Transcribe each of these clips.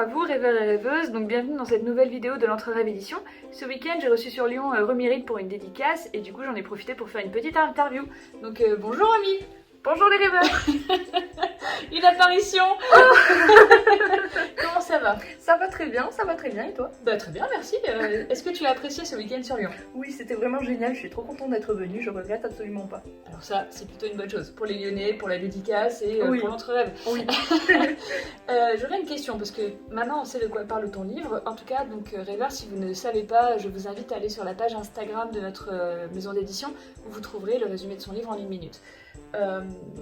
vous, rêveurs et rêveuses, donc bienvenue dans cette nouvelle vidéo de l'Entre-Rêves édition. Ce week-end, j'ai reçu sur Lyon Remyride pour une dédicace et du coup j'en ai profité pour faire une petite interview. Donc bonjour Ami. Bonjour les rêveurs. Une apparition. Comment ça va? Ça va très bien et toi? Bah très bien, merci. Est-ce que tu as apprécié ce week-end sur Lyon? Oui, c'était vraiment génial, je suis trop contente d'être venue, je regrette absolument pas. Alors ça, c'est plutôt une bonne chose pour les Lyonnais, pour la dédicace et oui. pour l'entre-rêve. Oui. J'aurais une question, parce que maintenant on sait de quoi parle ton livre. En tout cas, donc rêveurs, si vous ne le savez pas, je vous invite à aller sur la page Instagram de notre maison d'édition où vous trouverez le résumé de son livre en 1 minute.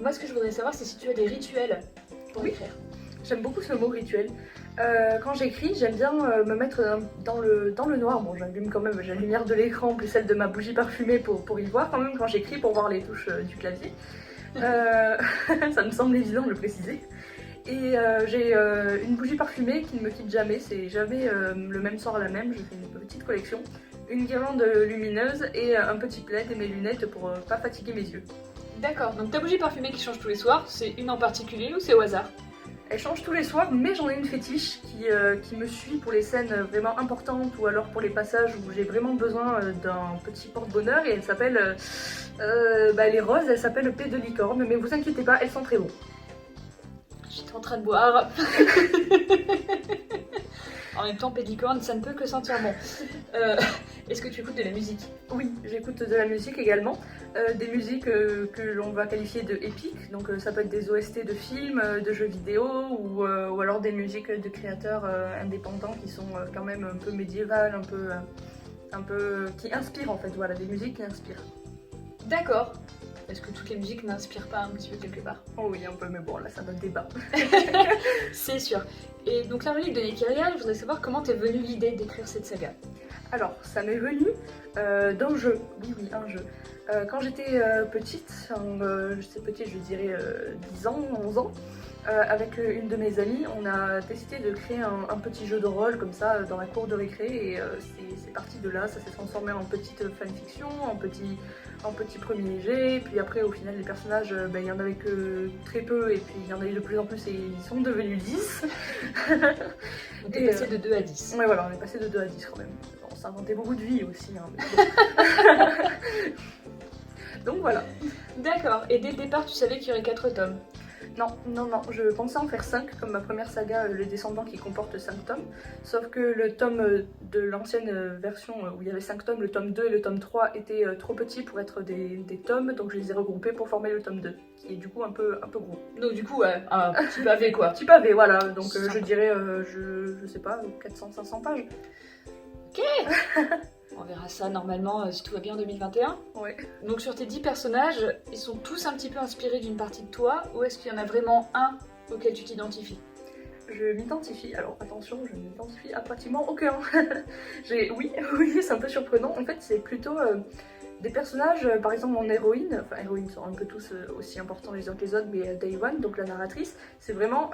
Moi, ce que je voudrais savoir, c'est si tu as des rituels pour écrire. J'aime beaucoup ce mot rituel. Quand j'écris, j'aime bien me mettre dans le noir. Bon, j'allume quand même la lumière de l'écran plus celle de ma bougie parfumée pour y voir quand même quand j'écris, pour voir les touches du clavier. Ça me semble évident de le préciser. Et j'ai une bougie parfumée qui ne me quitte jamais, c'est jamais le même soir la même, je fais une petite collection. Une guirlande lumineuse et un petit plaid et mes lunettes pour pas fatiguer mes yeux. D'accord, donc ta bougie parfumée qui change tous les soirs, c'est une en particulier ou c'est au hasard? Elle change tous les soirs, mais j'en ai une fétiche qui me suit pour les scènes vraiment importantes ou alors pour les passages où j'ai vraiment besoin d'un petit porte-bonheur, et elle s'appelle, les roses, elle s'appelle Paix de licorne, mais vous inquiétez pas, elles sont très bonnes. J'étais en train de boire. En même temps, Paix de licorne, ça ne peut que sentir bon. Est-ce que tu écoutes de la musique? Oui, j'écoute de la musique également. Des musiques que l'on va qualifier de épiques, donc ça peut être des OST de films, de jeux vidéo ou alors des musiques de créateurs indépendants qui sont quand même un peu médiévales, un peu qui inspirent en fait, voilà, des musiques qui inspirent. D'accord. Est-ce que toutes les musiques n'inspirent pas un petit peu quelque part? Oh oui, un peu, mais bon, là ça donne débat. C'est sûr. Et donc la relique de Nyquil, je voudrais savoir comment t'es venue l'idée d'écrire cette saga. Alors, ça m'est venu d'un jeu, oui, un jeu. Quand j'étais petite, je dirais 10 ans, 11 ans, avec une de mes amies, on a décidé de créer un petit jeu de rôle comme ça dans la cour de récré, et c'est parti de là, ça s'est transformé en petite fanfiction, en petit premier jet, puis après au final les personnages, il y en avait que très peu, et puis il y en a eu de plus en plus et ils sont devenus 10. On est passé de 2 à 10. Ouais, voilà, on est passé de 2 à 10 quand même. On s'est inventé beaucoup de vie aussi. Hein, donc voilà. D'accord, et dès le départ tu savais qu'il y aurait 4 tomes? Non, je pensais en faire 5, comme ma première saga, Les Descendants, qui comporte 5 tomes. Sauf que le tome de l'ancienne version, où il y avait 5 tomes, le tome 2 et le tome 3 étaient trop petits pour être des tomes, donc je les ai regroupés pour former le tome 2, qui est du coup un peu gros. Donc du coup, ouais, un petit pavé quoi. Petit pavé, voilà, donc je dirais, je sais pas, 400-500 pages. Ok. On verra ça normalement si tout va bien en 2021. Ouais. Donc sur tes 10 personnages, ils sont tous un petit peu inspirés d'une partie de toi, ou est-ce qu'il y en a vraiment un auquel tu t'identifies? Je m'identifie, alors attention, je ne m'identifie à pratiquement aucun. Oui, c'est un peu surprenant. En fait, c'est plutôt des personnages, par exemple mon héroïne sont un peu tous aussi importants les uns que les autres, mais Day One, donc la narratrice, c'est vraiment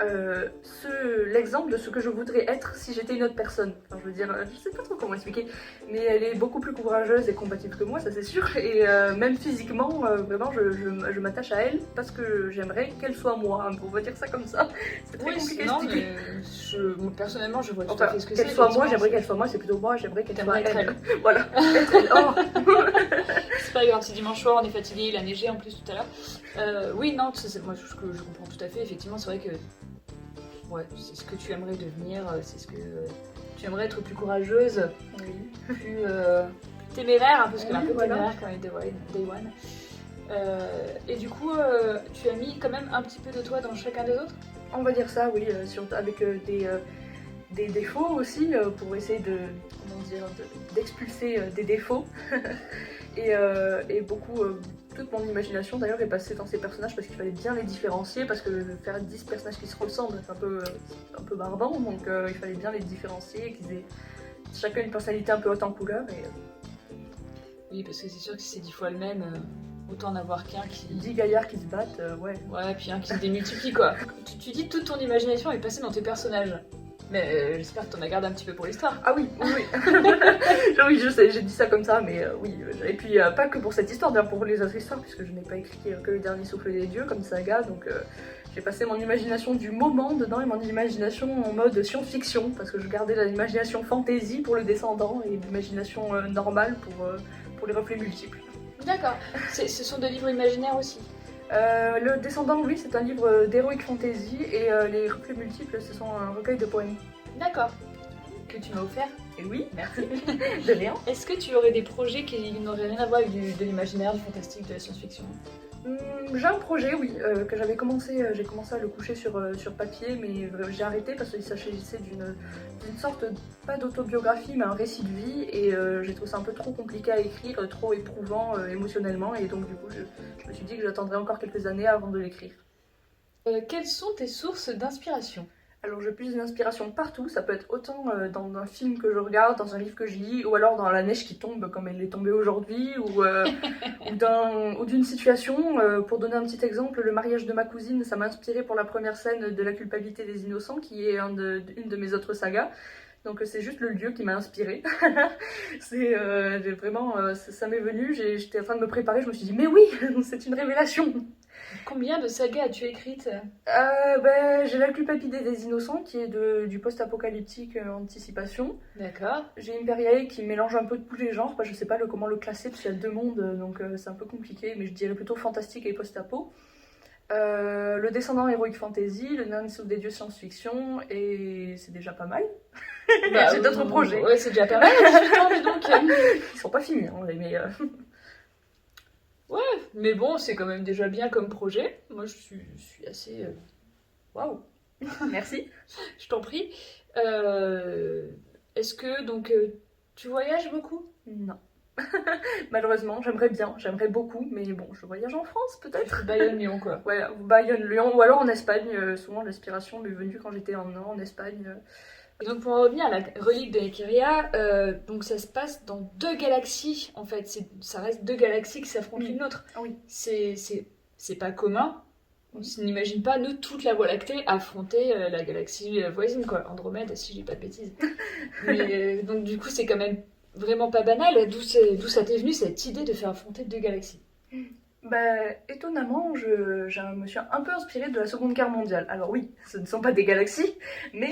l'exemple de ce que je voudrais être si j'étais une autre personne. Enfin, je veux dire, je sais pas trop comment expliquer, mais elle est beaucoup plus courageuse et combative que moi, ça c'est sûr, et même physiquement, vraiment je m'attache à elle parce que j'aimerais qu'elle soit moi, hein, on va dire ça comme ça. C'est très compliqué à expliquer. Moi, personnellement, je vois tout à fait ce que c'est. Qu'elle soit moi, j'aimerais qu'elle soit moi, c'est plutôt moi, j'aimerais qu'elle soit elle. elle. Voilà, être elle. Oh. C'est pas grave, c'est dimanche soir, on est fatigué, il a neigé en plus tout à l'heure. Oui, non, moi je comprends tout à fait, effectivement, c'est vrai que ouais, c'est ce que tu aimerais devenir, c'est ce que tu aimerais être plus courageuse, plus téméraire, parce qu'elle est un peu téméraire quand même, Day One. Et du coup, tu as mis quand même un petit peu de toi dans chacun des autres? On va dire ça, oui, avec des défauts aussi, pour essayer d'expulser des défauts. Et beaucoup, toute mon imagination d'ailleurs est passée dans ces personnages parce qu'il fallait bien les différencier, parce que faire 10 personnages qui se ressemblent, c'est un peu barbant, donc il fallait bien les différencier, qu'ils aient chacun une personnalité un peu haute en couleur. Oui, parce que c'est sûr que si c'est 10 fois le même, autant en avoir qu'un qui... 10 gaillards qui se battent, ouais. Ouais, puis un qui se démultiplie quoi. Tu dis toute ton imagination est passée dans tes personnages. Mais j'espère que t'en as gardé un petit peu pour l'histoire. Ah oui. Oui, je sais, j'ai dit ça comme ça, mais oui. Et puis, pas que pour cette histoire, d'ailleurs pour les autres histoires, puisque je n'ai pas écrit que Le Dernier Souffle des Dieux comme saga, donc j'ai passé mon imagination du moment dedans et mon imagination en mode science-fiction, parce que je gardais l'imagination fantasy pour le descendant et l'imagination normale pour les reflets multiples. D'accord. Ce sont des livres imaginaires aussi. Le descendant, oui, c'est un livre d'heroic fantasy et les reflets multiples, ce sont un recueil de poèmes. D'accord. Que tu m'as offert. Et oui, Merci. de rien. Est-ce que tu aurais des projets qui n'auraient rien à voir avec de l'imaginaire, du fantastique, de la science-fiction? J'ai un projet, oui, que j'avais commencé, j'ai commencé à le coucher sur papier, mais j'ai arrêté parce qu'il s'agissait d'une sorte, pas d'autobiographie, mais un récit de vie, et j'ai trouvé ça un peu trop compliqué à écrire, trop éprouvant émotionnellement, et donc du coup je me suis dit que j'attendrais encore quelques années avant de l'écrire. Quelles sont tes sources d'inspiration? Alors je puise l'inspiration partout, ça peut être autant dans un film que je regarde, dans un livre que je lis, ou alors dans la neige qui tombe comme elle est tombée aujourd'hui, ou d'une situation. Pour donner un petit exemple, le mariage de ma cousine, ça m'a inspiré pour la première scène de La culpabilité des innocents, qui est une de mes autres sagas. Donc c'est juste le lieu qui m'a inspirée. Ça m'est venu, j'étais en train de me préparer, je me suis dit mais oui, c'est une révélation. Combien de sagas as-tu écrites? J'ai La culpabilité des innocents qui est du post-apocalyptique anticipation. D'accord. J'ai Imperiae qui mélange un peu de tous les genres. Je sais pas comment le classer parce qu'il y a deux mondes donc c'est un peu compliqué, mais je dirais plutôt fantastique et post-apo. Le descendant Heroic Fantasy, Le Dernier Souffle des Dieux science-fiction, et c'est déjà pas mal. J'ai d'autres projets. Ouais, c'est déjà pas mal, 18 ans, dis donc. Ils sont pas finis, hein, mais Ouais, mais bon, c'est quand même déjà bien comme projet. Moi, je suis assez... Waouh. Merci. Je t'en prie. Est-ce que, donc, tu voyages beaucoup? Non. Malheureusement, j'aimerais beaucoup, mais bon, je voyage en France peut-être. Bayonne-Lyon, quoi. Ouais, Bayonne-Lyon, ou alors en Espagne. Souvent, l'inspiration m'est venue quand j'étais en Espagne. Et donc pour en revenir à la relique de Nekiria, donc ça se passe dans deux galaxies en fait, ça reste deux galaxies qui s'affrontent l'une l'autre. Ah oui. C'est pas commun. On n'imagine pas nous toute la Voie lactée affronter la galaxie voisine quoi, Andromède si je dis pas de bêtises. Mais donc du coup c'est quand même vraiment pas banal. D'où ça t'est venu cette idée de faire affronter deux galaxies? Étonnamment, je me suis un peu inspirée de la Seconde Guerre mondiale. Alors oui, ce ne sont pas des galaxies, mais,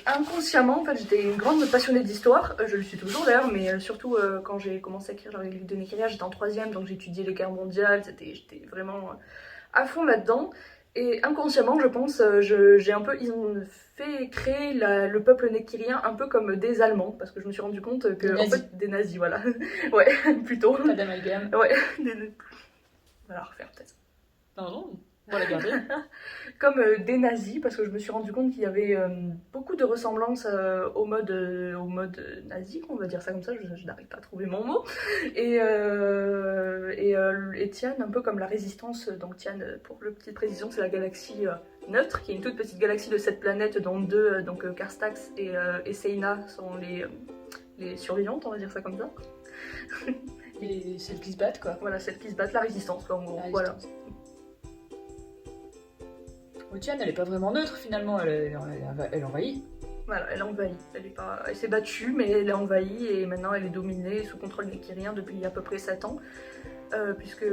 inconsciemment, en fait, j'étais une grande passionnée d'histoire. Je le suis toujours d'ailleurs, mais surtout quand j'ai commencé à écrire la relique de Nekiria, j'étais en troisième, donc j'étudiais les guerres mondiales, j'étais vraiment à fond là-dedans. Et inconsciemment, je pense, ils ont fait créer le peuple nekirien un peu comme des Allemands, parce que je me suis rendu compte que en fait, des nazis, voilà. Ouais, plutôt. Pas d'amalgame. Ouais, on va la refaire peut-être. Non, on va la garder. Comme des nazis, parce que je me suis rendu compte qu'il y avait beaucoup de ressemblances au mode nazi, on va dire ça comme ça, je n'arrive pas à trouver mon mot. Et Tian, un peu comme la résistance, donc Tian, pour le petite précision, c'est la galaxie neutre, qui est une toute petite galaxie de 7 planètes, dont deux, donc Carstax et Seina sont les survivantes, on va dire ça comme ça. Et celles qui se battent quoi. Voilà, celles qui se battent, la résistance quoi, en gros, voilà. Tian, elle est pas vraiment neutre finalement, elle envahit. Voilà, elle envahit. Elle s'est battue, mais elle est envahie et maintenant elle est dominée sous contrôle nekirien depuis à peu près 7 ans. Puisque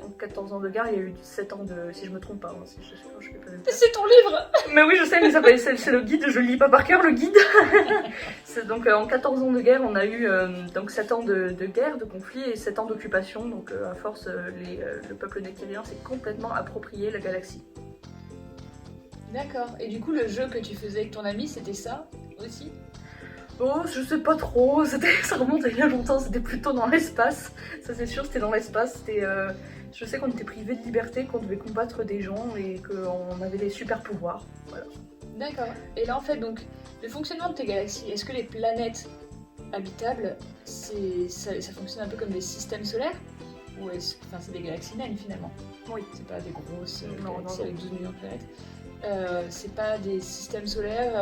en 14 ans de guerre, il y a eu 7 ans de... Si je me trompe pas, hein, je fais pas de... C'est ton livre. Mais oui, je sais, mais c'est le guide, je lis pas par cœur le guide. Donc en 14 ans de guerre, on a eu donc 7 ans de guerre, de conflit et 7 ans d'occupation. Donc à force, le peuple nekirien s'est complètement approprié la galaxie. D'accord. Et du coup, le jeu que tu faisais avec ton ami, c'était ça aussi? Oh, je sais pas trop, ça remonte à il y a longtemps, c'était plutôt dans l'espace. Ça c'est sûr, c'était dans l'espace. Je sais qu'on était privés de liberté, qu'on devait combattre des gens et qu'on avait des super pouvoirs. Voilà. D'accord. Et là en fait, donc, le fonctionnement de tes galaxies, est-ce que les planètes habitables, ça fonctionne un peu comme des systèmes solaires? Ou c'est des galaxies naines finalement? Oui. C'est pas des grosses galaxies avec 12 millions de planètes. C'est pas des systèmes solaires,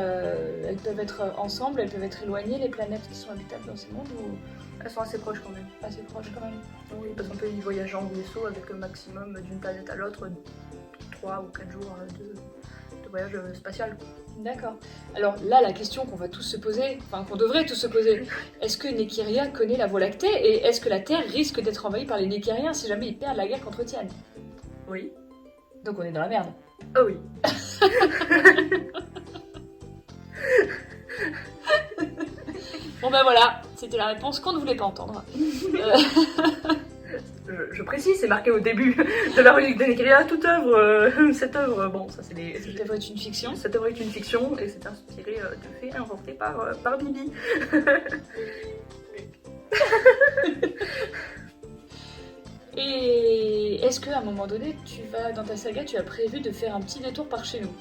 elles peuvent être ensemble, elles peuvent être éloignées, les planètes qui sont habitables dans ces mondes, ou elles sont assez proches quand même. Assez proches quand même. Oui, parce qu'on peut y voyager en vaisseau avec le maximum d'une planète à l'autre, 3 ou 4 jours de voyage spatial. D'accord. Alors là, la question qu'on va tous se poser, enfin qu'on devrait tous se poser, est-ce que Nekiria connaît la Voie lactée et est-ce que la Terre risque d'être envahie par les Nekiriens si jamais ils perdent la guerre contre Tian? Oui. Donc on est dans la merde. Ah oui. Bon ben voilà, c'était la réponse qu'on ne voulait pas entendre. Je précise, c'est marqué au début de la relique de Nekria, toute œuvre, cette œuvre, bon, ça c'est des... Cette œuvre est une fiction. Cette œuvre est une fiction et c'est inspiré de faits inventés par Bibi. Et est-ce qu'à un moment donné, dans ta saga, tu as prévu de faire un petit détour par chez nous?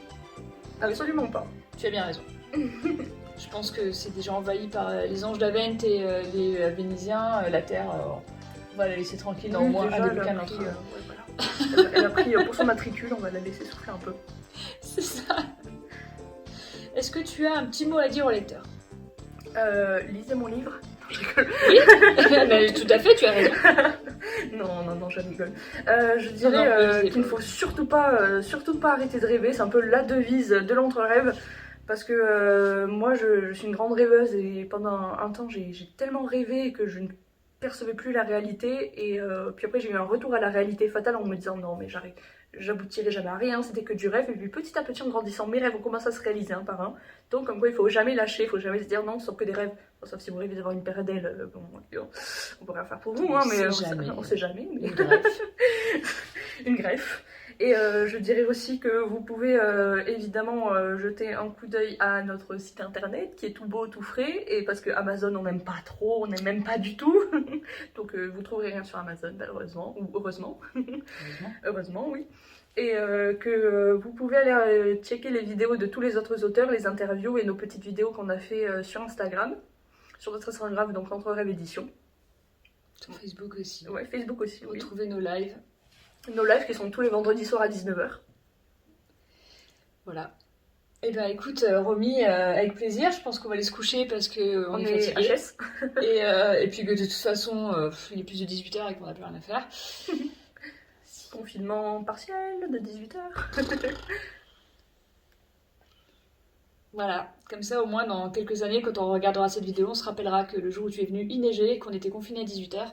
Absolument pas. Tu as bien raison. Je pense que c'est déjà envahi par les anges d'Avent et les Vénisiens. La Terre, on va la laisser tranquille dans au moins Déjà, un des elle a bouquins pris, d'entre eux. voilà. Elle a pris pour son matricule, on va la laisser souffler un peu. C'est ça. Est-ce que tu as un petit mot à dire au lecteur? Lisez mon livre. Oui, mais tout à fait, tu as raison. Non, je rigole. Je Non, dirais oui, qu'il ne faut surtout pas arrêter de rêver. C'est un peu la devise de l'entre-rêve. Parce que moi, je suis une grande rêveuse et pendant un temps, j'ai tellement rêvé que je ne percevais plus la réalité. Et puis après, j'ai eu un retour à la réalité fatale en me disant non, mais j'aboutirai jamais à rien, c'était que du rêve. Et puis petit à petit, en grandissant, mes rêves ont commencé à se réaliser un par un. Donc, comme quoi, il faut jamais lâcher, il faut jamais se dire non, ce sont que des rêves. Bon, sauf si vous rêvez d'avoir une paire d'ailes, bon, on peut rien faire pour vous, hein, mais on sait jamais. Mais... Une greffe. Et je dirais aussi que vous pouvez évidemment jeter un coup d'œil à notre site internet qui est tout beau, tout frais. Et parce que Amazon, on n'aime pas trop, on n'aime même pas du tout. Donc vous trouverez rien sur Amazon, malheureusement, ou heureusement. Heureusement, oui. Et que vous pouvez aller checker les vidéos de tous les autres auteurs, les interviews et nos petites vidéos qu'on a fait sur Instagram. Sur notre Instagram, donc Entre Rêves Édition. Sur Facebook aussi. Ouais, Facebook aussi, oui. Retrouvez nos lives. Nos lives qui sont tous les vendredis soirs à 19h. Voilà. Eh ben écoute, Romy, avec plaisir. Je pense qu'on va aller se coucher parce qu'on est fatigué. HS. Et puis que de toute façon, il est plus de 18h et qu'on n'a plus rien à faire. Confinement partiel de 18h. Voilà, comme ça au moins dans quelques années, quand on regardera cette vidéo, on se rappellera que le jour où tu es venu, il neigeait, qu'on était confinés à 18h.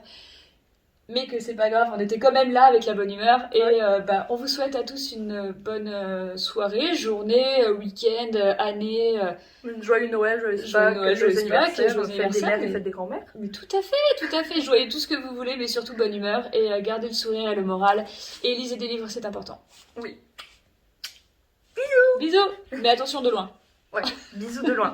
Mais que c'est pas grave, on était quand même là avec la bonne humeur. Et on vous souhaite à tous une bonne soirée, journée, week-end, année. Une joyeux Noël, joyeux Pâques, joyeux anniversaire, fête des mères et fête des grands-mères. Mais tout à fait, joyeux tout ce que vous voulez, mais surtout bonne humeur. Et gardez le sourire et le moral. Et lisez des livres, c'est important. Oui. Bisous. Mais attention de loin. Ouais, bisous de loin.